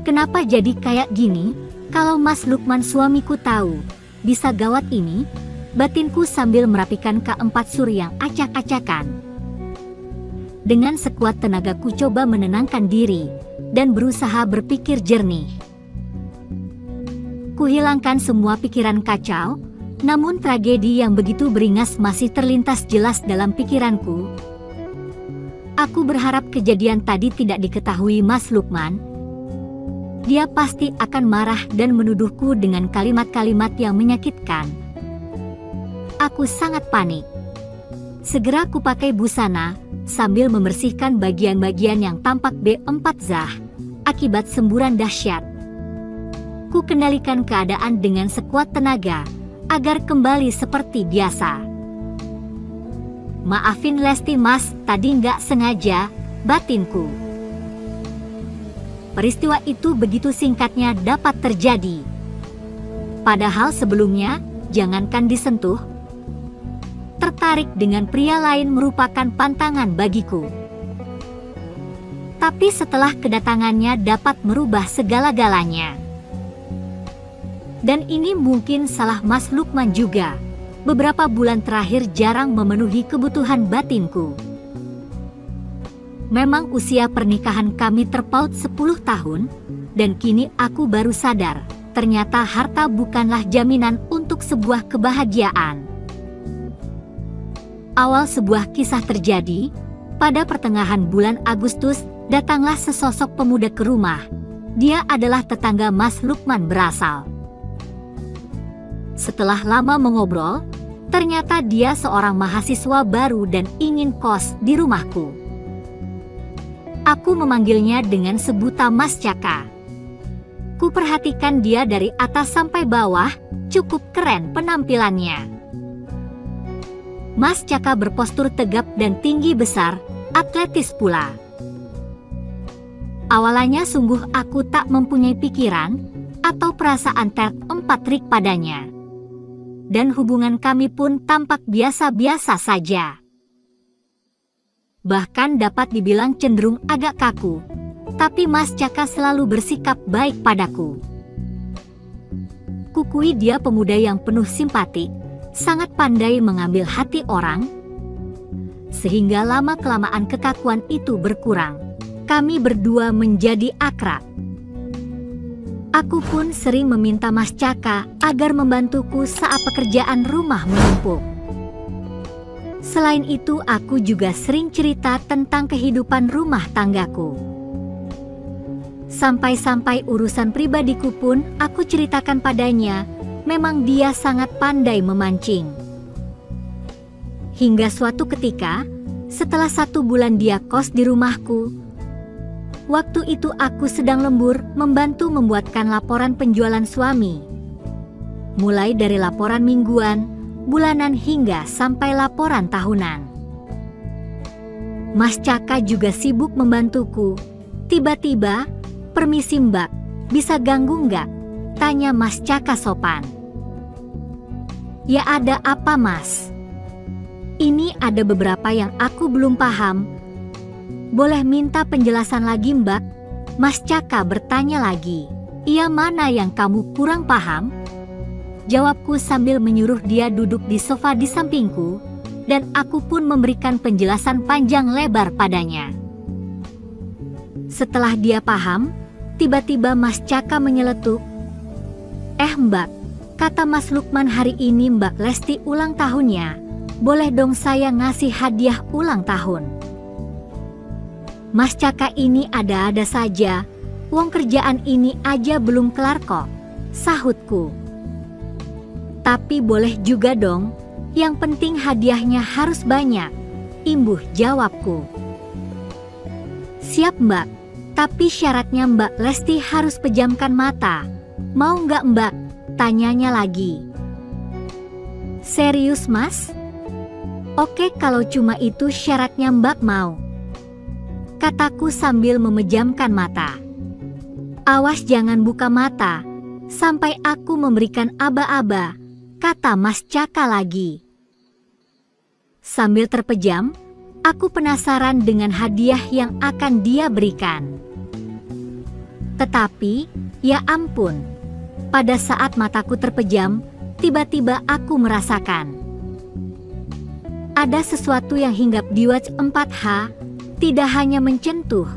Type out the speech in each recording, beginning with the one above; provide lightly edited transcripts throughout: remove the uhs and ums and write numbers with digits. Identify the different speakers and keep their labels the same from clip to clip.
Speaker 1: Kenapa jadi kayak gini? Kalau Mas Lukman suamiku tahu, bisa gawat ini. Batinku sambil merapikan keempat sur yang acak-acakan. Dengan sekuat tenaga ku coba menenangkan diri, dan berusaha berpikir jernih. Kuhilangkan semua pikiran kacau, namun tragedi yang begitu beringas masih terlintas jelas dalam pikiranku. Aku berharap kejadian tadi tidak diketahui Mas Lukman. Dia pasti akan marah dan menuduhku dengan kalimat-kalimat yang menyakitkan. Aku sangat panik. Segera kupakai busana, sambil membersihkan bagian-bagian yang tampak B4 Zah, akibat semburan dahsyat. Ku kendalikan keadaan dengan sekuat tenaga, agar kembali seperti biasa. Maafin Lesti Mas, tadi nggak sengaja, batinku. Peristiwa itu begitu singkatnya dapat terjadi. Padahal sebelumnya, jangankan disentuh, tertarik dengan pria lain merupakan pantangan bagiku. Tapi setelah kedatangannya dapat merubah segala-galanya. Dan ini mungkin salah Mas Lukman juga. Beberapa bulan terakhir jarang memenuhi kebutuhan batinku. Memang usia pernikahan kami terpaut 10 tahun, dan kini aku baru sadar, ternyata harta bukanlah jaminan untuk sebuah kebahagiaan. Awal sebuah kisah terjadi, pada pertengahan bulan Agustus, datanglah sesosok pemuda ke rumah. Dia adalah tetangga Mas Lukman berasal. Setelah lama mengobrol, ternyata dia seorang mahasiswa baru dan ingin kos di rumahku. Aku memanggilnya dengan sebutan Mas Caka. Kuperhatikan dia dari atas sampai bawah, cukup keren penampilannya. Mas Caka berpostur tegap dan tinggi besar, atletis pula. Awalnya sungguh aku tak mempunyai pikiran atau perasaan terempat padanya. Dan hubungan kami pun tampak biasa-biasa saja. Bahkan dapat dibilang cenderung agak kaku, tapi Mas Caka selalu bersikap baik padaku. Kukui dia pemuda yang penuh simpati, sangat pandai mengambil hati orang, sehingga lama-kelamaan kekakuan itu berkurang. Kami berdua menjadi akrab. Aku pun sering meminta Mas Caka agar membantuku saat pekerjaan rumah menumpuk. Selain itu, aku juga sering cerita tentang kehidupan rumah tanggaku. Sampai-sampai urusan pribadiku pun aku ceritakan padanya. Memang dia sangat pandai memancing. Hingga suatu ketika, setelah 1 bulan dia kos di rumahku, waktu itu aku sedang lembur membantu membuatkan laporan penjualan suami. Mulai dari laporan mingguan, bulanan hingga sampai laporan tahunan. Mas Caka juga sibuk membantuku. Tiba-tiba, "Permisi Mbak, bisa ganggu nggak?" tanya Mas Caka sopan. "Ya ada apa Mas? Ini ada beberapa yang aku belum paham. Boleh minta penjelasan lagi Mbak?" Mas Caka bertanya lagi. "Iya, mana yang kamu kurang paham?" Jawabku sambil menyuruh dia duduk di sofa di sampingku, dan aku pun memberikan penjelasan panjang lebar padanya. Setelah dia paham, tiba-tiba Mas Caka menyeletuk. Mbak, kata Mas Lukman hari ini Mbak Lesti ulang tahunnya. Boleh dong saya ngasih hadiah ulang tahun?" "Mas Caka ini ada-ada saja. Wong kerjaan ini aja belum kelar kok," sahutku. "Tapi boleh juga dong. Yang penting hadiahnya harus banyak," imbuh jawabku. "Siap Mbak, tapi syaratnya Mbak Lesti harus pejamkan mata. Mau nggak Mbak?" tanyanya lagi. "Serius Mas? Oke, kalau cuma itu syaratnya Mbak mau," kataku sambil memejamkan mata. "Awas jangan buka mata, sampai aku memberikan aba-aba," kata Mas Caka lagi. Sambil terpejam, aku penasaran dengan hadiah yang akan dia berikan. Tetapi, ya ampun, pada saat mataku terpejam, tiba-tiba aku merasakan ada sesuatu yang hinggap di Watch 4H, tidak hanya mencentuh.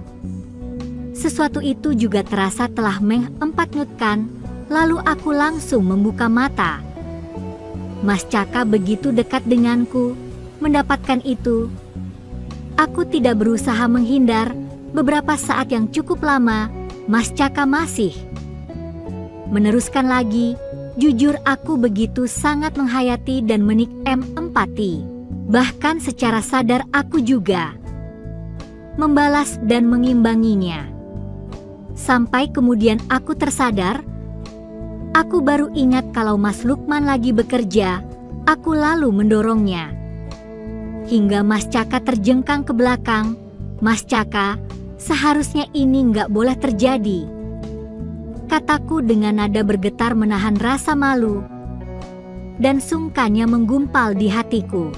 Speaker 1: Sesuatu itu juga terasa telah mengempatnyutkan, lalu aku langsung membuka mata. Mas Caka begitu dekat denganku, mendapatkan itu. Aku tidak berusaha menghindar, beberapa saat yang cukup lama, Mas Caka masih meneruskan lagi. Jujur aku begitu sangat menghayati dan menikmati. Bahkan secara sadar aku juga membalas dan mengimbanginya. Sampai kemudian aku tersadar, aku baru ingat kalau Mas Lukman lagi bekerja, aku lalu mendorongnya. Hingga Mas Caka terjengkang ke belakang. Mas Caka, seharusnya ini nggak boleh terjadi, kataku dengan nada bergetar menahan rasa malu dan sungkannya menggumpal di hatiku.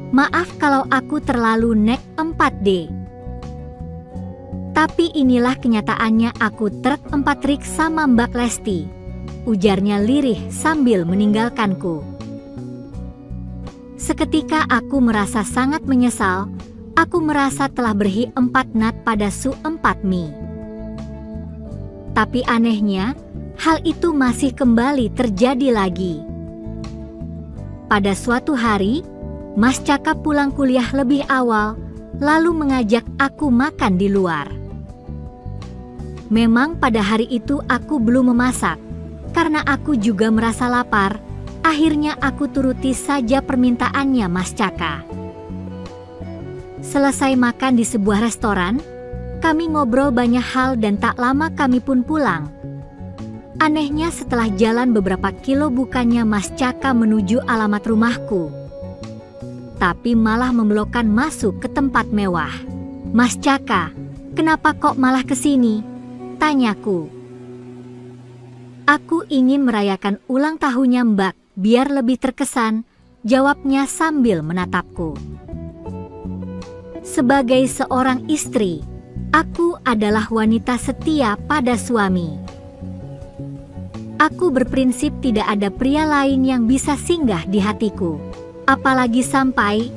Speaker 1: Maaf kalau aku terlalu nek 4D. Tapi inilah kenyataannya, aku trek 4 trik sama Mbak Lesti, ujarnya lirih sambil meninggalkanku. Seketika aku merasa sangat menyesal, aku merasa telah berhi 4 nat pada Su 4 Mi. Tapi anehnya, hal itu masih kembali terjadi lagi. Pada suatu hari, Mas Caka pulang kuliah lebih awal, lalu mengajak aku makan di luar. Memang pada hari itu aku belum memasak, karena aku juga merasa lapar. Akhirnya aku turuti saja permintaannya Mas Caka. Selesai makan di sebuah restoran, kami ngobrol banyak hal dan tak lama kami pun pulang. Anehnya setelah jalan beberapa kilo bukannya Mas Caka menuju alamat rumahku, tapi malah membelokkan masuk ke tempat mewah. Mas Caka, kenapa kok malah ke sini? Tanyaku. Aku ingin merayakan ulang tahunnya Mbak, biar lebih terkesan, jawabnya sambil menatapku. Sebagai seorang istri, aku adalah wanita setia pada suami. Aku berprinsip tidak ada pria lain yang bisa singgah di hatiku, apalagi sampai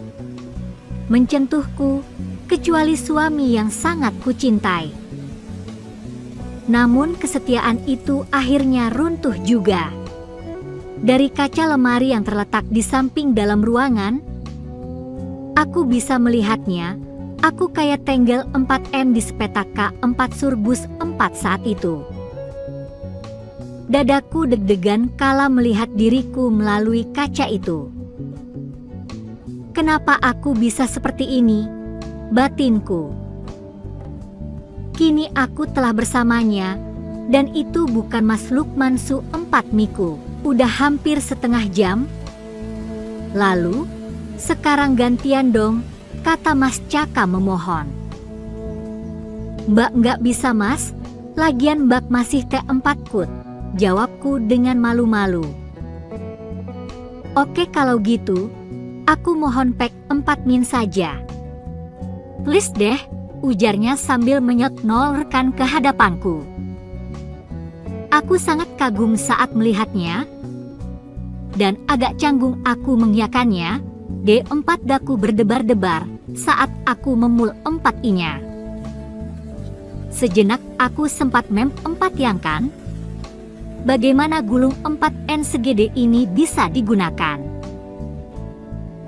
Speaker 1: mencentuhku, kecuali suami yang sangat kucintai. Namun kesetiaan itu akhirnya runtuh juga. Dari kaca lemari yang terletak di samping dalam ruangan, aku bisa melihatnya. Aku kayak tenggel 4M di sepetak K4 Surbus 4 saat itu. Dadaku deg-degan kala melihat diriku melalui kaca itu. Kenapa aku bisa seperti ini? Batinku. Kini aku telah bersamanya, dan itu bukan Mas Lukman Su 4 Miku. Udah hampir setengah jam. Lalu, sekarang gantian dong, kata Mas Caka memohon. Mbak nggak bisa Mas, lagian Mbak masih T4 kut, jawabku dengan malu-malu. Oke kalau gitu, aku mohon pack 4 min saja. Please deh, ujarnya sambil menyot-nol rekan ke hadapanku. Aku sangat kagum saat melihatnya, dan agak canggung aku mengiyakannya. D4 daku berdebar-debar saat aku memul 4i-nya. Sejenak aku sempat mem 4 yang kan? Bagaimana gulung 4N segede ini bisa digunakan?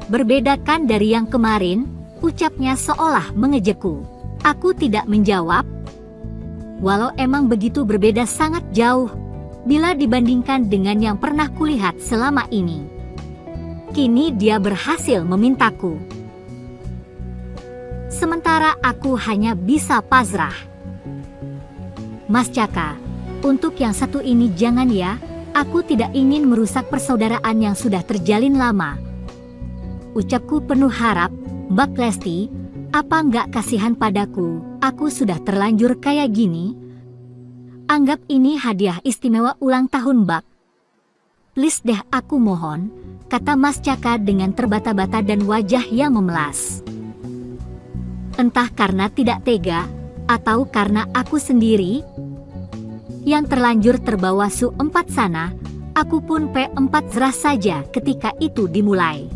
Speaker 1: Berbedakan dari yang kemarin, ucapnya seolah mengejekku. Aku tidak menjawab. Walau emang begitu berbeda sangat jauh bila dibandingkan dengan yang pernah kulihat selama ini. Kini dia berhasil memintaku. Sementara aku hanya bisa pasrah. Mas Caka, untuk yang satu ini jangan ya, aku tidak ingin merusak persaudaraan yang sudah terjalin lama. Ucapku penuh harap. Mbak Lesti, apa nggak kasihan padaku? Aku sudah terlanjur kayak gini. Anggap ini hadiah istimewa ulang tahun Mbak. Please deh aku mohon, kata Mas Caka dengan terbata-bata dan wajah yang memelas. Entah karena tidak tega, atau karena aku sendiri, yang terlanjur terbawa Su 4 sana, aku pun P4 zerah saja ketika itu dimulai.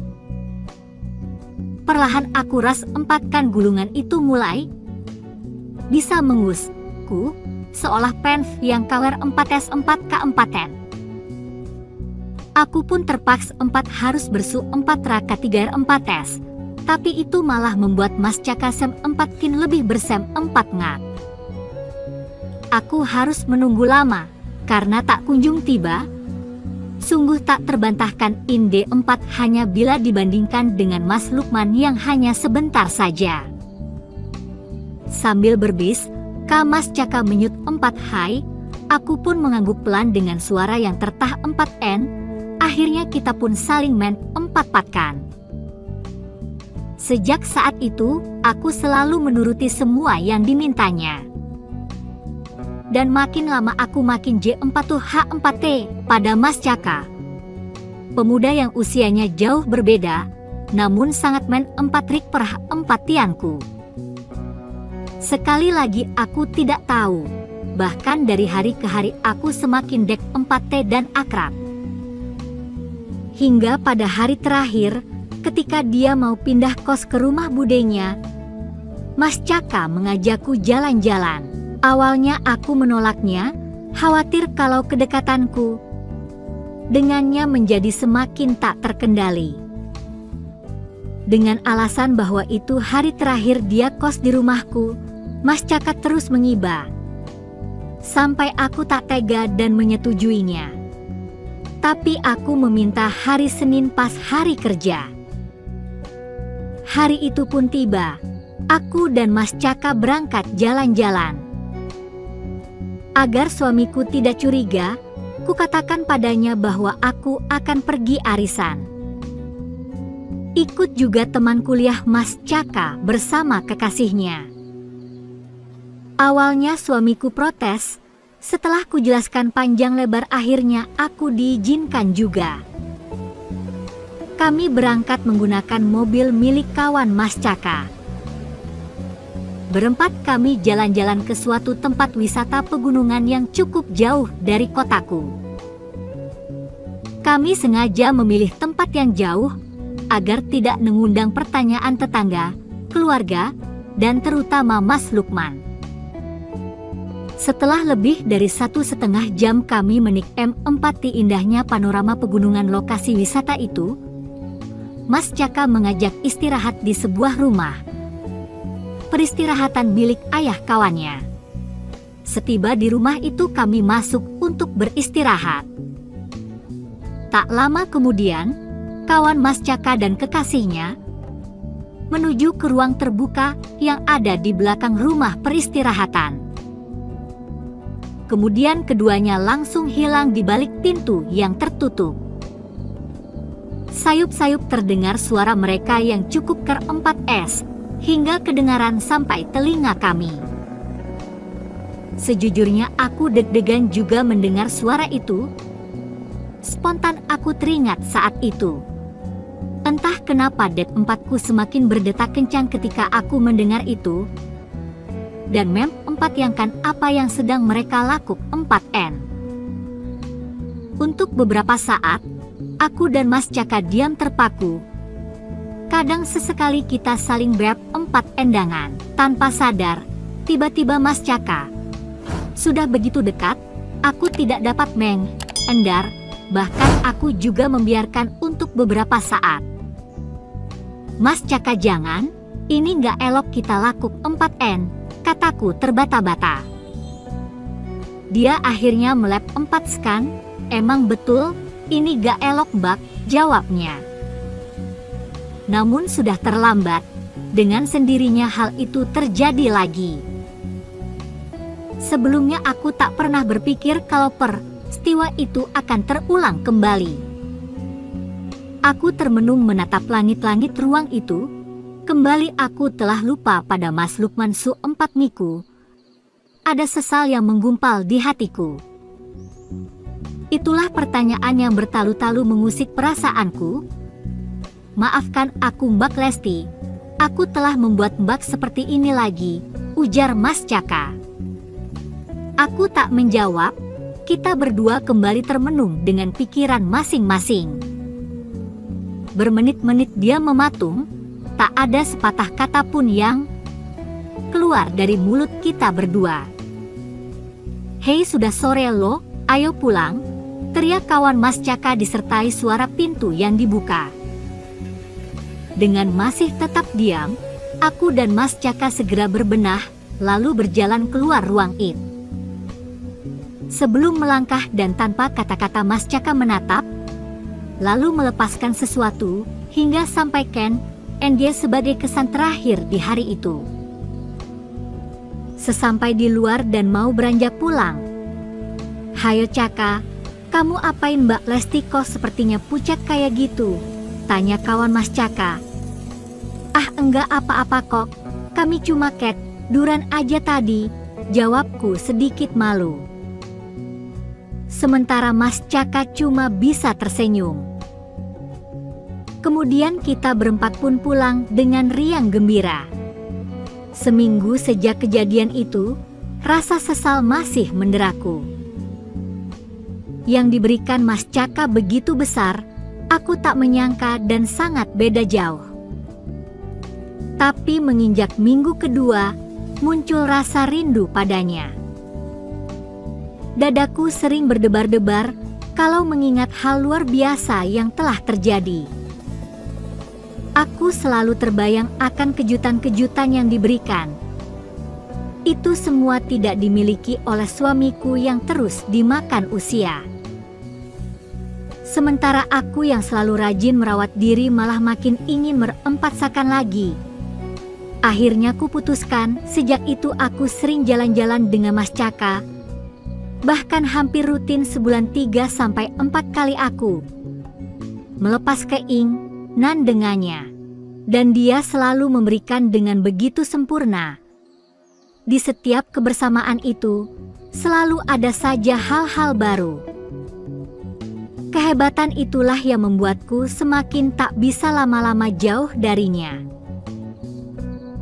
Speaker 1: Perlahan aku ras 4kan gulungan itu mulai bisa mengusku, seolah penv yang kawer 4S4K4N. Aku pun terpaksa 4 harus bersu 4 raka 3R4S, tapi itu malah membuat Mas Caka sem 4 kin lebih bersem 4 ngat. Aku harus menunggu lama, karena tak kunjung tiba. Sungguh tak terbantahkan Inde 4 hanya bila dibandingkan dengan Mas Lukman yang hanya sebentar saja. Sambil berbis, Mas Caka menyut 4 hai, aku pun mengangguk pelan dengan suara yang tertah 4N, akhirnya kita pun saling main 4-4kan. Sejak saat itu, aku selalu menuruti semua yang dimintanya. Dan makin lama aku makin J4H4T pada Mas Caka. Pemuda yang usianya jauh berbeda, namun sangat main 4 trik per H4 tianku. Sekali lagi aku tidak tahu, bahkan dari hari ke hari aku semakin dek 4T dan akrab. Hingga pada hari terakhir, ketika dia mau pindah kos ke rumah budenya, Mas Caka mengajakku jalan-jalan. Awalnya aku menolaknya, khawatir kalau kedekatanku dengannya menjadi semakin tak terkendali. Dengan alasan bahwa itu hari terakhir dia kos di rumahku, Mas Caka terus mengiba. Sampai aku tak tega dan menyetujuinya. Tapi aku meminta hari Senin pas hari kerja. Hari itu pun tiba, aku dan Mas Caka berangkat jalan-jalan. Agar suamiku tidak curiga, kukatakan padanya bahwa aku akan pergi arisan. Ikut juga teman kuliah Mas Caka bersama kekasihnya. Awalnya suamiku protes, setelah kujelaskan panjang lebar akhirnya aku diizinkan juga. Kami berangkat menggunakan mobil milik kawan Mas Caka. Berempat kami jalan-jalan ke suatu tempat wisata pegunungan yang cukup jauh dari kotaku. Kami sengaja memilih tempat yang jauh, agar tidak mengundang pertanyaan tetangga, keluarga, dan terutama Mas Lukman. Setelah lebih dari 1,5 jam kami menikmati indahnya panorama pegunungan lokasi wisata itu, Mas Caka mengajak istirahat di sebuah rumah. Peristirahatan milik ayah kawannya. Setiba di rumah itu kami masuk untuk beristirahat. Tak lama kemudian, kawan Mas Caka dan kekasihnya menuju ke ruang terbuka yang ada di belakang rumah peristirahatan. Kemudian keduanya langsung hilang di balik pintu yang tertutup. Sayup-sayup terdengar suara mereka yang cukup ker-4S, hingga kedengaran sampai telinga kami. Sejujurnya aku deg-degan juga mendengar suara itu. Spontan aku teringat saat itu. Entah kenapa det 4ku semakin berdetak kencang ketika aku mendengar itu. Dan mem 4 yang kan apa yang sedang mereka lakukan 4N. Untuk beberapa saat, aku dan Mas Caka diam terpaku. Kadang sesekali kita saling beb 4 endangan. Tanpa sadar, tiba-tiba Mas Caka sudah begitu dekat, aku tidak dapat mengendar, bahkan aku juga membiarkan untuk beberapa saat. Mas Caka jangan, ini nggak elok kita lakukan 4N, kataku terbata-bata. Dia akhirnya melep 4 skan, emang betul, ini gak elok bak, jawabnya. Namun sudah terlambat, dengan sendirinya hal itu terjadi lagi. Sebelumnya aku tak pernah berpikir kalau peristiwa itu akan terulang kembali. Aku termenung menatap langit-langit ruang itu. Kembali aku telah lupa pada Mas Lukman Su 4 Miku. Ada sesal yang menggumpal di hatiku. Itulah pertanyaan yang bertalu-talu mengusik perasaanku. Maafkan aku Mbak Lesti, aku telah membuat Mbak seperti ini lagi, ujar Mas Caka. Aku tak menjawab. Kita berdua kembali termenung dengan pikiran masing-masing. Bermenit-menit dia mematung, tak ada sepatah kata pun yang keluar dari mulut kita berdua. "Hei, sudah sore loh, ayo pulang," teriak kawan Mas Caka disertai suara pintu yang dibuka. Dengan masih tetap diam, aku dan Mas Caka segera berbenah, lalu berjalan keluar ruang it. Sebelum melangkah dan tanpa kata-kata Mas Caka menatap, lalu melepaskan sesuatu, hingga sampaikan dia sebagai kesan terakhir di hari itu. Sesampai di luar dan mau beranjak pulang, "Hayo Caka, kamu apain Mbak Lesti kok sepertinya pucat kayak gitu?" tanya kawan Mas Caka. "Ah, enggak apa-apa kok, kami cuma duran aja tadi," jawabku sedikit malu. Sementara Mas Caka cuma bisa tersenyum. Kemudian kita berempat pun pulang dengan riang gembira. Seminggu sejak kejadian itu, rasa sesal masih menderaku. Yang diberikan Mas Caka begitu besar, aku tak menyangka dan sangat beda jauh. Tapi menginjak minggu kedua, muncul rasa rindu padanya. Dadaku sering berdebar-debar kalau mengingat hal luar biasa yang telah terjadi. Aku selalu terbayang akan kejutan-kejutan yang diberikan. Itu semua tidak dimiliki oleh suamiku yang terus dimakan usia. Sementara aku yang selalu rajin merawat diri malah makin ingin merempatsakan lagi. Akhirnya kuputuskan, sejak itu aku sering jalan-jalan dengan Mas Caka. Bahkan hampir rutin sebulan 3-4 kali aku melepas keinginan dengannya. Dan dia selalu memberikan dengan begitu sempurna. Di setiap kebersamaan itu, selalu ada saja hal-hal baru. Kehebatan itulah yang membuatku semakin tak bisa lama-lama jauh darinya.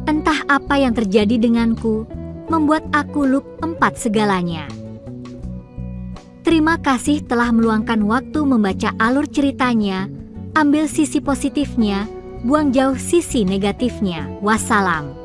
Speaker 1: Entah apa yang terjadi denganku, membuat aku lupa segalanya. Terima kasih telah meluangkan waktu membaca alur ceritanya. Ambil sisi positifnya, buang jauh sisi negatifnya. Wassalam.